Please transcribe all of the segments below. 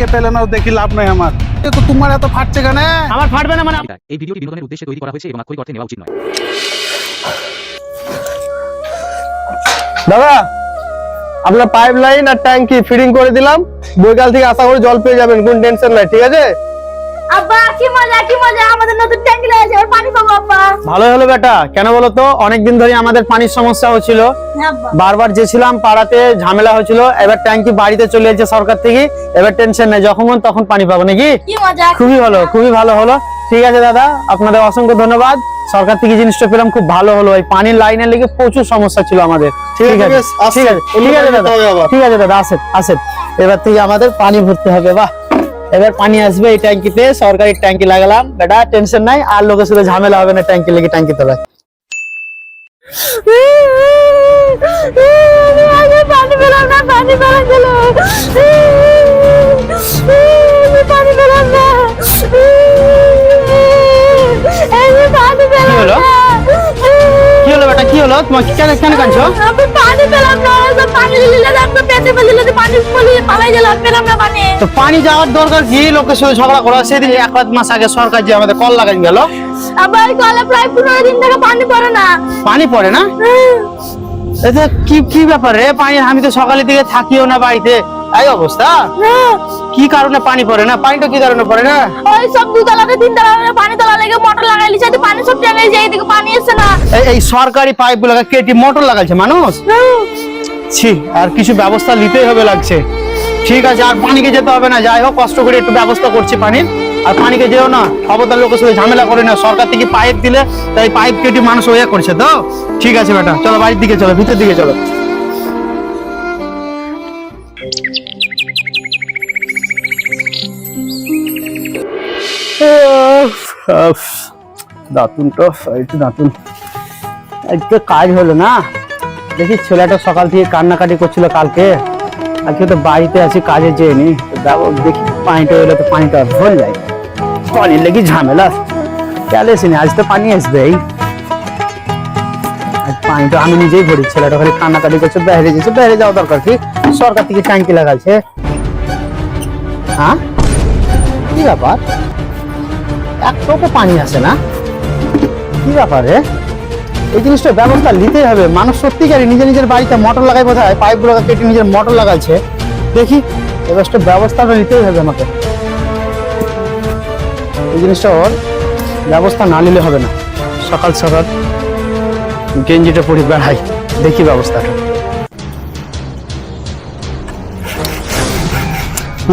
কে পেলে না দেখি লাভ নাই আমার। তো তোমার এত ফাটছে কেন? আমার ফাটবে না মানে এই ভিডিওটি বিনোদনের উদ্দেশ্যে তৈরি করা হয়েছে এবং আক্ষরিক অর্থে নেওয়া উচিত নয়। দাদা আপনার পাইপ লাইন আর ট্যাঙ্কি ফিটিং করে দিলাম, বৈকাল থেকে আশা করি জল পেয়ে যাবেন, কোন টেনশন নাই, ঠিক আছে? আব্বা কি মজা, আমাদের নতুন ট্যাঙ্কি লাগিয়েছে, এবার পানি পাবো আব্বা। ভালো হলো বেটা, কেন বলো তো অনেকদিন ধরে আমাদের পানির সমস্যা হচ্ছিল, হ্যাঁ আব্বা। বারবার যেছিলাম পাড়াতে ঝামেলা হচ্ছিল, এবার ট্যাঙ্কি বাড়িতে চলে এসেছে সরকার থেকে, এবার টেনশন নাই, যখন মন তখন পানি পাবো নাকি? কি মজা, খুবই ভালো, খুবই ভালো হলো। ঠিক আছে দাদা, আপনাদের অসংখ্য ধন্যবাদ, সরকার থেকে জিনিসটা পেলাম, খুব ভালো হলো। এই পানির লাইনের লেগে প্রচুর সমস্যা ছিল আমাদের। ঠিক আছে ঠিক আছে ঠিক আছে দাদা, ঠিক আছে দাদা, আসেন আসেন, এবার থেকে আমাদের পানি ভরতে হবে। বাহ, এবার পানি আসবে এই ট্যাঙ্কিতে, সরকারি ট্যাঙ্কি লাগালাম বেটা, টেনশন নাই, আর লোকের সাথে ঝামেলা হবে না ট্যাঙ্কি লেগে, ট্যাঙ্কি তলায়। পানি পেলাম না, পানি পেলাম গেল, পানি পেলাম না, পানি পেলাম না। কি হলো বেটা, কি হলো তোমার, কেন কেন কাঁদছো? আমি পানি পেলাম না, পানি দিলে আমি পেটে ফেলে পানি পলিয়ে পালাই গেলাম, পেলাম না পানি। তো পানি যাওয়ার দরকার কি, লোকের সাথে ঝগড়া করা? সেদিন 1 মাস আগে সরকার যে আমাদের কল লাগাই গেল, আবার কলে প্রায় 15 দিন থেকে পানি পড়ে না। পানি পড়ে না? এটা কি কি ব্যাপার রে? পানি, আমি তো সকালে থেকে থাকিও না বাড়িতে, এই অবস্থা। কি কারণে পানি পড়ে না? পানিটা কি কারণে পড়ে না? ওই সব 2 তলাতে 3 তলাতে পানি তোলা লেগে মোটর লাগাইলি, সাথে পানি সব টেনে যায়, এইদিকে পানি আসছে না। এই সরকারি পাইপ গুলো কেটে মোটর লাগাইছে মানুষ। ছি, আর কিছু ব্যবস্থা নিতেই হবে লাগছে। ঠিক আছে, আর পানিকে যেতে হবে না, যাই হোক কষ্ট করে একটু ব্যবস্থা করছি পানির। আর পানিকে যেও না, খবরদার লোকের সাথে ঝামেলা করে না, সরকার থেকে পাইপ দিলে তাই পাইপ কেটে মানুষ ওয়া করছে তো। ঠিক আছে বেটা, চলো বাড়ির দিকে চলো, ভিতর দিকে চলো। দাঁতুনটা একটু দাঁতুন, একটু কাজ হলো না। দেখি ছেলেটা সকাল থেকে কান্নাকাটি করছিল কালকে, আজকে তো বাড়িতে আছি, কাজে যেয়নি, দেখি পানিটা এলে তো পানিটা ভরে যায়, পানির লেগে ঝামেলা। চলে আসিনি, আজ তো পানি আসবে, পানিটা আমি নিজেই ভরি, ছেলেটা খালি কান্নাকাটি করছে, বাইরে যাচ্ছে, বাইরে যাওয়া দরকার কি, সরকার থেকে ট্যাঙ্কি লাগাইছে। হ্যাঁ, কি ব্যাপার, এক টোপো পানি আসে না, কি ব্যাপারে? এই জিনিসটা ব্যবস্থা নিতেই হবে, মানুষ সত্যিকারই নিজের নিজের বাড়িতে মোটর লাগাই, বোধহয় পাইপ গুলো কেটে নিজের মোটর লাগাচ্ছে। দেখি এবার ব্যবস্থাটা নিতেই হবে আমাকে, এই জিনিসটা ওর ব্যবস্থা না নিলে হবে না। সকাল সকাল গেঞ্জিটা পরি বেড়াই, দেখি ব্যবস্থাটা।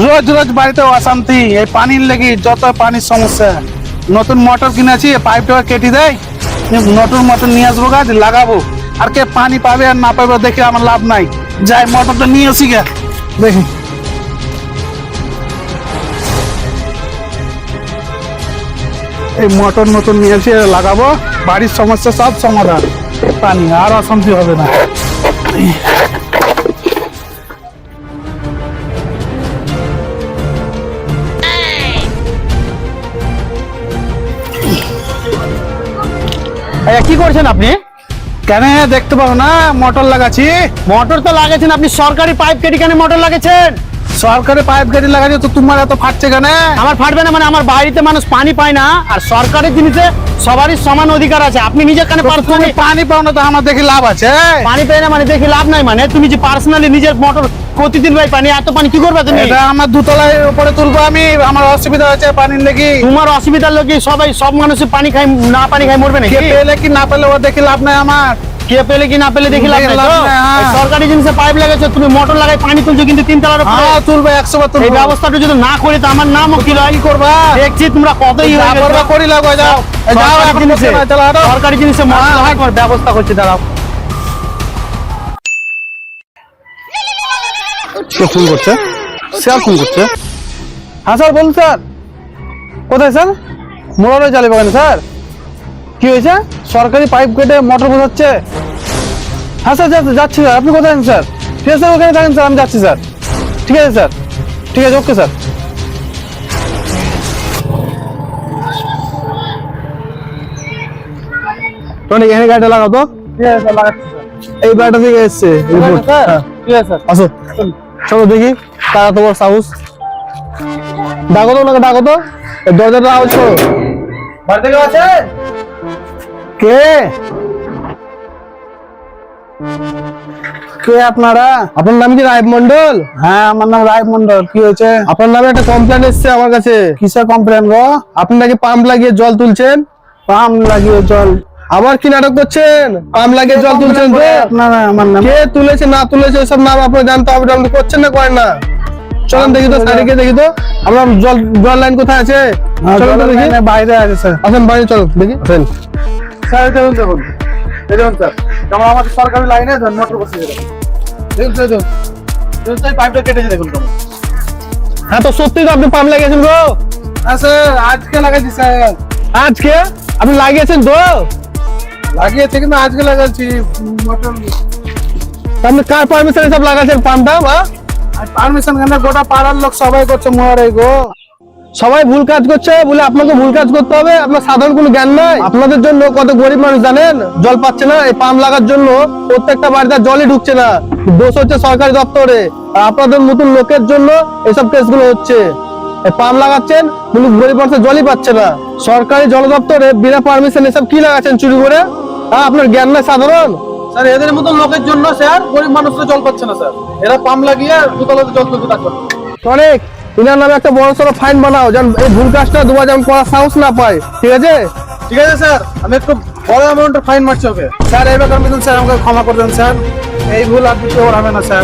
রোজ রোজ বাড়িতে অশান্তি, এই পানির লেগে যত পানির সমস্যা। নতুন মোটর কিনেছি, পাইপটা কেটে দেয়, নতুন মোটর নিয়ে আসবো, গাছ লাগাবো, আর কে পানি পাবে আর না পাবে দেখে আমার লাভ নাই, যাই মোটরটা নিয়ে আসি গে। দেখি এই মোটর নতুন নিয়ে এসে লাগাবো, বাড়ির সমস্যা সব সমাধান, পানি আর অশান্তি হবে না। কি করছেন আপনি? কেন দেখতে পাবো না, মোটর লাগাচ্ছি। মোটর তো লাগাচ্ছেন আপনি, সরকারি পাইপ কেটে কেন মোটর লাগাচ্ছেন? সরকারি পাইপ কেটে লাগাচ্ছি, তো তোমার এত ফাটছে কেন? আমার ফাটবে না মানে, আমার বাড়িতে মানুষ পানি পায় না, আর সরকারি জিনিসে সবারই সমান অধিকার আছে। আপনি নিজে কেন তুমি পানি পাও না, তো আমার দেখি লাভ আছে? পানি পাই না মানে দেখি লাভ নাই মানে, তুমি যে পার্সোনালি নিজের মোটর প্রতিদিন ভাই পানি, এত পানি কি করবে তুমি? এটা আমার 2 তলায় উপরে তুলবো আমি, আমার অসুবিধা হচ্ছে পানির লেগে। তোমার অসুবিধার লোক সবাই, সব মানুষের পানি খাই, না পানি খাই মরবে নাকি? কে পেলে কি না পেলে ও দেখি লাভ নাই আমার। কে পেলে কি না পেলে দেখি লাভ নাই তো? এই সরকারি জিনিসে পাইপ লাগাচ্ছ, তুমি মোটর লাগাই পানি তুলছো, কিন্তু 3 তলার উপরে। হ্যাঁ তুলবো, 100 বার তুলবো। এই ব্যবস্থাটা যদি না করে তো আমার নামও কি কি করবা? দেখছি তোমরা কতই যা করবা করি লাগো, যাও যাও, এখন জিনিসে বসে না, চলো হাঁটো। সরকারি জিনিসে মোটর লাগাই করার ব্যবস্থা করছে, দাঁড়াও। কে ফোন করছে? স্যার ফোন করছে। হ্যাঁ স্যার বলুন স্যার। কোথায় স্যার? মোড়ে চালি বাগানে স্যার। কি হয়েছে? সরকারি পাইপ কেটে মোটর বোঝাচ্ছে। হ্যাঁ স্যার যাচ্ছি স্যার, আপনি কোথায় আছেন স্যার? ঠিক আছে স্যার, ওখানে থাকেন স্যার, আমি যাচ্ছি স্যার। ঠিক আছে স্যার, ঠিক আছে, ওকে স্যার। টনি এখানে গাড়িটা লাগাও তো। ঠিক আছে স্যার, লাগাচ্ছি স্যার। এই বাড়িটা থেকে এসছে। ঠিক আছে স্যার, আসো চলো দেখি, তারা তোমার সাহস। ডাকো তো ওনাকে, ডাকো তো, এই দরজাটা আওয়াজ করো। বাড়িতে কেউ আছে? কে কে আপনারা? আপনার নাম কি রায় মন্ডল? হ্যাঁ, আমার নাম রায় মন্ডল। কি হয়েছে? আপনার নামে একটা কমপ্লেন এসেছে আমার কাছে। কিসের কমপ্লেন গো? আপনি নাকি পাম্প লাগিয়ে জল তুলছেন। পাম্প লাগিয়ে জল? আবার কি নাটক করছেন? পাম্প লাগিয়ে জল তুলছেন তো? আপনারা আমার নাম? কে তুলেছে না তুলেছে সব নাম আপনার জানতে হবে, আপনি করছেন না করেন না? চলেন দেখি তো, সাইডে দেখি তো আমরা জল জল লাইন কোথায় আছে। চলেন তো দেখি। বাইরে আছে স্যার। আসেন বাইরে, চলো দেখি, আসেন। স্যার দেখুন দেখুন দেখুন স্যার, যেমন আমাদের সরকারি লাইনে মোটর বসে যেতে দেখুন স্যার, দেখুন দেখুন স্যার, পাইপটা কেটেছে দেখুন কেমন। হ্যাঁ তো সত্যি তো আপনি পাম্প লাগিয়েছেন গো? হ্যাঁ স্যার, আজকে লাগাইছি স্যার। আজকে আপনি লাগিয়েছেন তো? লাগিয়েছে কিন্তু আজকে লাগাচ্ছি মোটর। আপনি কার পারমিশন সব লাগাচ্ছেন পাম্পটা? পারমিশন কেন, গোটা পাড়ার লোক সবাই করছে মহারাই গো। সবাই ভুল কাজ করছে বলে আপনাকে ভুল কাজ করতে হবে? আপনার সাধারণ কোনো জ্ঞান নাই? আপনাদের জন্য কত গরিব মানুষ জানেন জল পাচ্ছে না। এই পাম্প লাগার জন্য প্রত্যেকটা বাড়িতে জলই ঢুকছে না, দোষ হচ্ছে সরকারি দপ্তরে। আর আপনাদের মতন লোকের জন্য এসব কেসগুলো হচ্ছে। এই পাম্প লাগাচ্ছেন কিন্তু গরিব মানুষের জলই পাচ্ছে না। সরকারি জল দপ্তরে বিনা পারমিশন এসব কি লাগাচ্ছেন চুরি করে? আপনার জ্ঞান নাই সাধারণ? স্যার এদের মতন লোকের জন্য স্যার গরিব মানুষরা জল পাচ্ছে না স্যার। এরা পাম্প লাগিয়ে দুতলাতে জল তুলতে থাকবে। অনেক ইনার নামে একটা বড় সড়ো ফাইন বানাও, যেন এই ভুল কাজটা দুবার যেমন করার সাহস না পায়, ঠিক আছে? ঠিক আছে স্যার, আমি একটু বড় অ্যামাউন্টের ফাইন মারছি ওকে। স্যার এই ব্যাপার মতন স্যার আমাকে ক্ষমা করে দেন স্যার। এই ভুল আর দ্বিতীয় হবে না স্যার।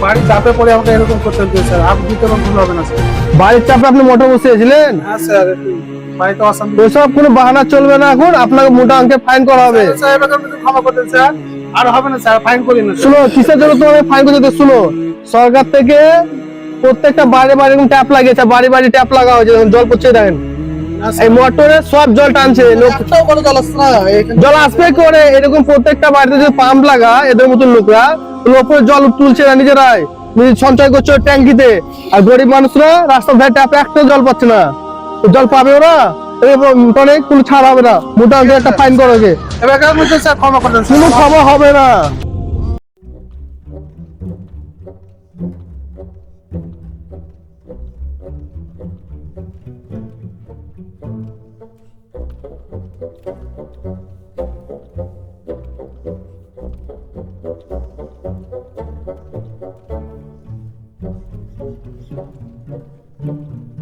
বাড়ির চাপে পড়ে আমাকে এরকম করতে হচ্ছে স্যার। আর দ্বিতীয় ভুল হবে না স্যার। বাড়ির চাপে আপনি মোটর বসিয়েছিলেন? হ্যাঁ স্যার, একটু বাড়িতে অশান্তি। ওইসব কোনো বাহানা চলবে না, এখন আপনাকে মোটা অঙ্কের ফাইন করা হবে। স্যার এই ব্যাপার মতন ক্ষমা করে দেন স্যার। আর হবে না স্যার, ফাইন করি না স্যার। শুনো, কিসের জন্য তোমাকে ফাইন করতে? শুনো, সরকার থেকে প্রত্যেকটা বাড়ি বাড়ি এরকম ট্যাপ লাগিয়েছে, বাড়ি বাড়ি ট্যাপ লাগা হয়েছে, জল পড়ছে দেখেন। এই মোটরে সব জল টানছে লোক, একটাও কোনো জল আসছে না এখানে। জল আসবে করে? এরকম প্রত্যেকটা বাড়িতে যদি পাম্প লাগা এদের মতন লোকরা, ওপরে জল তুলছে না নিজেরাই, সঞ্চয় করছে ট্যাঙ্কিতে। আর গরিব মানুষরা রাস্তার ধারে ট্যাপে একটা জল পাচ্ছে না, জল পাবে ওরা? অনেক কোনো ছাড় হবে না, মোটামুটি একটা ফাইন করো। এই ব্যাপার মতন স্যার ক্ষমা করে দেন স্যার। কোনো ক্ষমা হবে না। Thank you.